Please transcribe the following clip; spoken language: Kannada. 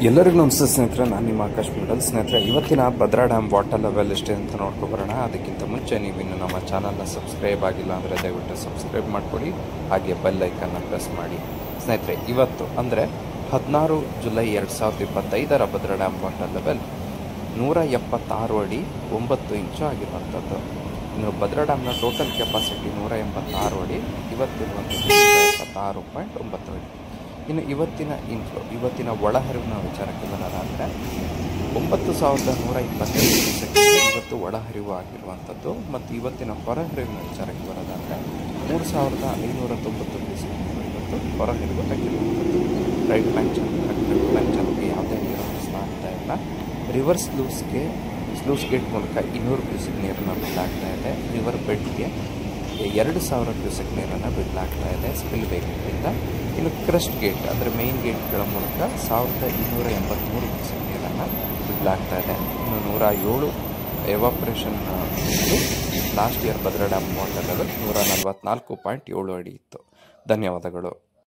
ಎಲ್ಲರಿಗೂ ನಮಸ್ತೆ ಸ್ನೇಹಿತರೆ, ನಾನು ನಿಮ್ಮ ಆಕಾಶ್ ಮಿಡಲ್. ಸ್ನೇಹಿತರೆ, ಇವತ್ತಿನ ಭದ್ರಾ ಡ್ಯಾಮ್ ವಾಟರ್ ಲೆವೆಲ್ ಎಷ್ಟೇ ಅಂತ ನೋಡ್ಕೊಬರೋಣ. ಅದಕ್ಕಿಂತ ಮುಂಚೆ ನೀವಿನ್ನು ನಮ್ಮ ಚಾನಲ್ನ ಸಬ್ಸ್ಕ್ರೈಬ್ ಆಗಿಲ್ಲ ಅಂದರೆ ದಯವಿಟ್ಟು ಸಬ್ಸ್ಕ್ರೈಬ್ ಮಾಡಿಕೊಡಿ, ಹಾಗೆ ಬೆಲ್ ಐಕನ್ನ ಪ್ರೆಸ್ ಮಾಡಿ. ಸ್ನೇಹಿತರೆ, ಇವತ್ತು ಅಂದರೆ 16 July 2025 Bhadra dam water level 176 ಅಡಿ 9 ಇಂಚು ಆಗಿರುವಂಥದ್ದು. ಇನ್ನು ಭದ್ರಾ ಡ್ಯಾಮ್ನ ಟೋಟಲ್ ಕೆಪಾಸಿಟಿ 186 ಅಡಿ, ಇವತ್ತಿರುವಂಥದ್ದು 176.9 ಅಡಿ. ಇನ್ನು ಇವತ್ತಿನ ಒಳಹರಿವಿನ ವಿಚಾರಕ್ಕೆ ಬರೋದಾದರೆ 9,125 ಕ್ಯೂಸೆಕ್ಸ್ ಇವತ್ತು ಒಳಹರಿವು ಆಗಿರುವಂಥದ್ದು. ಮತ್ತು ಇವತ್ತಿನ ಹೊರಹರಿವಿನ ವಿಚಾರಕ್ಕೆ ಬರೋದಾದರೆ 3,590 ಕ್ಯೂಸೆಕ್ ಇವತ್ತು ಹೊರಹರಿವು ಆಗಿರುವಂಥದ್ದು. ರೈಟ್ ಬ್ಯಾಂಕ್ ಚಾನಲ್ಗೆ ಯಾವುದೇ ನೀರನ್ನು ಸ್ನಾಗ್ತಾ ಇಲ್ಲ. ರಿವರ್ಸ್ ಸ್ಲೂಸ್ ಗೇಟ್ ಮೂಲಕ 200 ಕ್ಯೂಸೆಕ್ ನೀರನ್ನು ಬಿಡಲಾಗ್ತಾ ಇದೆ. ರಿವರ್ ಬೆಡ್ಗೆ 2,000 ಕ್ಯೂಸೆಕ್ ನೀರನ್ನು ಬಿಡಲಾಗ್ತಾ ಇದೆ ಸ್ಪಿಲ್ ವೇಗಳಿಂದ. ಇನ್ನು ಕ್ರಸ್ಟ್ ಗೇಟ್ ಅಂದರೆ ಮೇನ್ ಗೇಟ್ಗಳ ಮೂಲಕ 1,283 ಕ್ಯೂಸೆಕ್ ನೀರನ್ನು ಬಿಡಲಾಗ್ತಾ ಇದೆ. ಇನ್ನು 107 ಎವಾಪ್ರೇಷನ್ ಇತ್ತು. Last year Bhadra dam water level 144.7 ಅಡಿ ಇತ್ತು. ಧನ್ಯವಾದಗಳು.